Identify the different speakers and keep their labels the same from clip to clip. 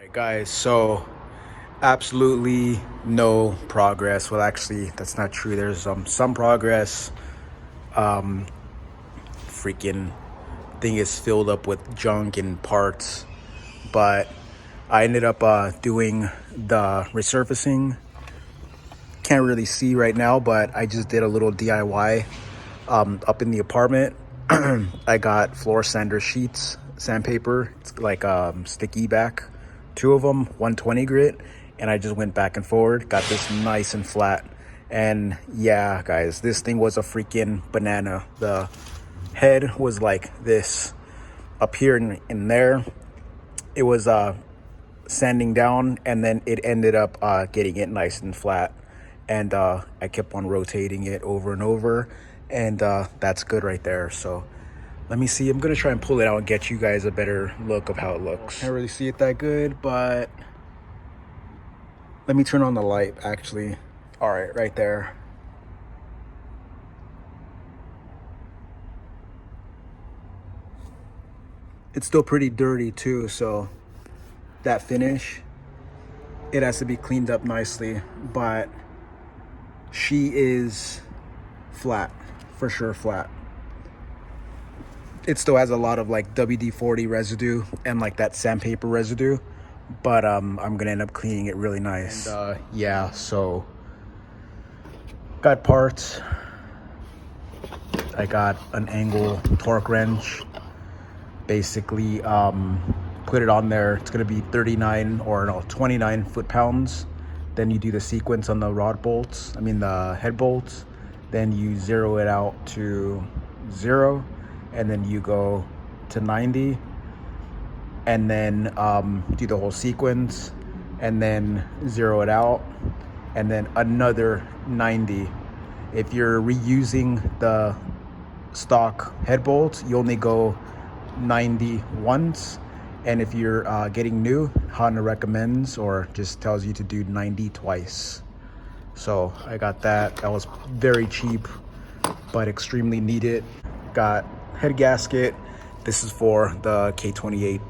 Speaker 1: Alright guys, so absolutely no progress. Well, actually that's not true. There's some progress. Freaking thing is filled up with junk and parts, but I ended up doing the resurfacing. Can't really see right now, but I just did a little DIY up in the apartment. I got floor sander sheets, sandpaper. It's like sticky back, two of them, 120 grit, and I just went back and forward, got this nice and flat. And yeah, guys, this thing was a freaking banana. The head was like this up here and in there. It was sanding down, and then it ended up getting it nice and flat. And I kept on rotating it over and over, and that's good right there. So let me see. I'm gonna try and pull it out and get you guys a better look of how it looks. Can't really see it that good, but let me turn on the light actually. All right, right there. It's still pretty dirty too, so that finish, it has to be cleaned up nicely, but she is flat, for sure flat. It still has a lot of like WD-40 residue and like that sandpaper residue, but I'm gonna end up cleaning it really nice. And yeah, so got parts. I got an angle torque wrench. Basically put it on there. It's gonna be 39 or no 29 foot-pounds. Then you do the sequence on the rod bolts, the head bolts. Then you zero it out to 0, and then you go to 90, and then do the whole sequence, and then zero it out, and then another 90. If you're reusing the stock head bolts, you only go 90 once, and if you're getting new, Honda recommends or just tells you to do 90 twice. So I got that. That was very cheap, but extremely needed. Got head gasket. This is for the K28,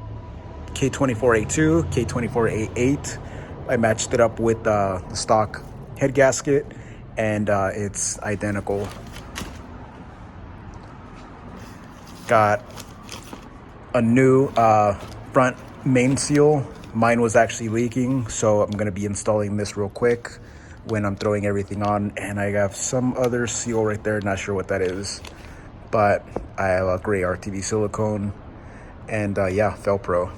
Speaker 1: K24A2, K24A8. I matched it up with the stock head gasket, and it's identical. Got a new front main seal. Mine was actually leaking, so I'm gonna be installing this real quick when I'm throwing everything on. And I have some other seal right there, not sure what that is, but I have a gray RTV silicone, and yeah, Felpro.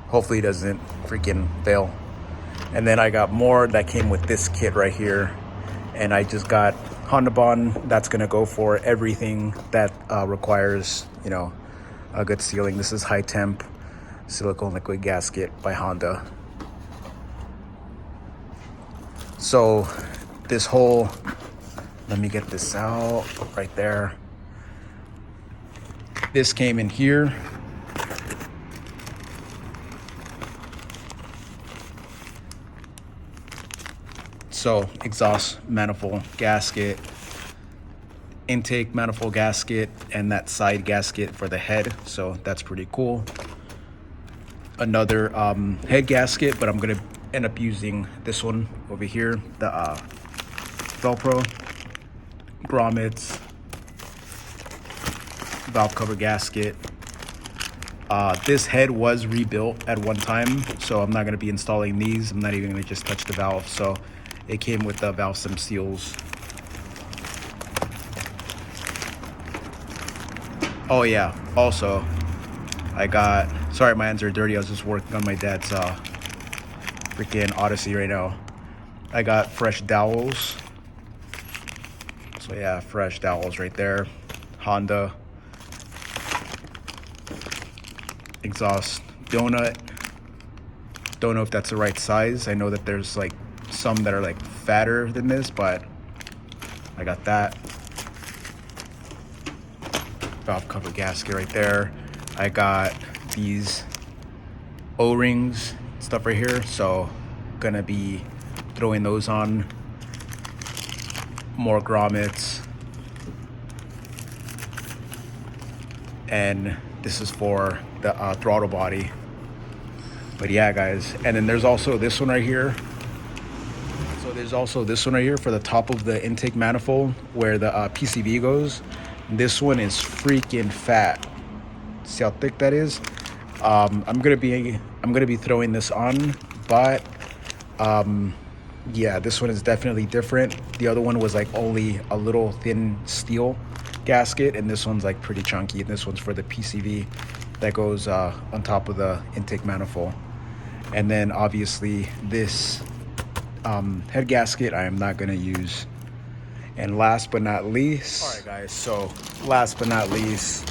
Speaker 1: Hopefully it doesn't freaking fail. And then I got more that came with this kit right here, and I just got Honda Bond. That's gonna go for everything that requires, a good sealing. This is high temp silicone liquid gasket by Honda. So this whole, let me get this out right there. This came in here. So exhaust manifold gasket, intake manifold gasket, and that side gasket for the head. So that's pretty cool. Another head gasket, but I'm gonna end up using this one over here, the Velcro, grommets, valve cover gasket. This head was rebuilt at one time, so I'm not gonna be installing these. I'm not even gonna just touch the valve. So it came with the valve stem seals. Oh yeah, also I got, sorry my hands are dirty, I was just working on my dad's freaking Odyssey right now. I got fresh dowels. So yeah, fresh dowels right there. Honda exhaust donut. Don't know if that's the right size. I know that there's like some that are like fatter than this, but I got that. Valve cover gasket right there. I got these O-rings stuff right here, so gonna be throwing those on. More grommets, and this is for the throttle body. But yeah, guys, and then there's also this one right here. So there's also this one right here for the top of the intake manifold where the PCV goes. This one is freaking fat. See how thick that is? I'm gonna be throwing this on, but yeah, this one is definitely different. The other one was like only a little thin steel gasket, and this one's like pretty chunky. And this one's for the PCV that goes on top of the intake manifold. And then obviously this head gasket I am not gonna use. And last but not least, all right guys, so last but not least,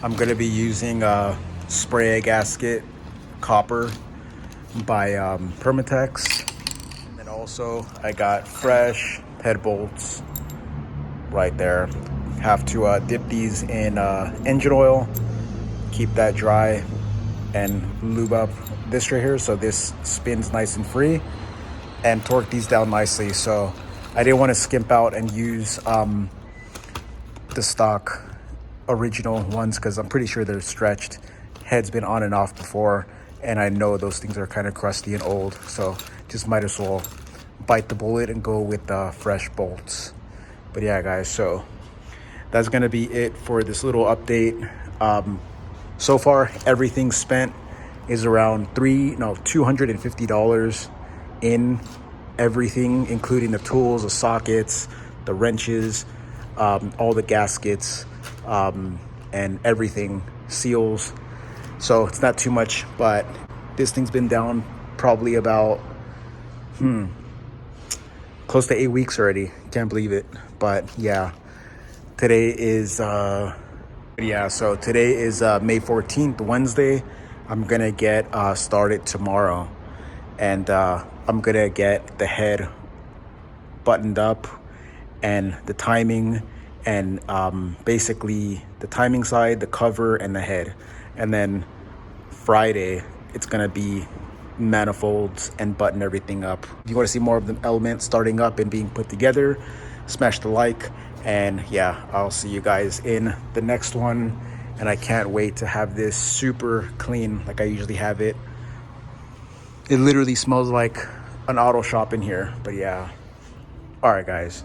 Speaker 1: I'm gonna be using a spray gasket copper by Permatex. And then also I got fresh head bolts right there. Have to dip these in engine oil, keep that dry, and lube up this right here so this spins nice and free, and torque these down nicely. So I didn't want to skimp out and use the stock original ones because I'm pretty sure they're stretched. Head's been on and off before, and I know those things are kind of crusty and old, so just might as well bite the bullet and go with fresh bolts. But yeah, guys, so that's gonna be it for this little update. So far, everything spent is around $250 in everything, including the tools, the sockets, the wrenches, all the gaskets, and everything, seals. So it's not too much, but this thing's been down probably about close to 8 weeks already. Can't believe it. But yeah, today is so today is May 14th, Wednesday. I'm gonna get started tomorrow, and I'm gonna get the head buttoned up and the timing, and basically the timing side, the cover, and the head. And then Friday it's gonna be manifolds and button everything up. If you want to see more of the elements starting up and being put together, smash the like, and yeah, I'll see you guys in the next one. And I can't wait to have this super clean like I usually have it. It literally smells like an auto shop in here. But yeah, all right guys.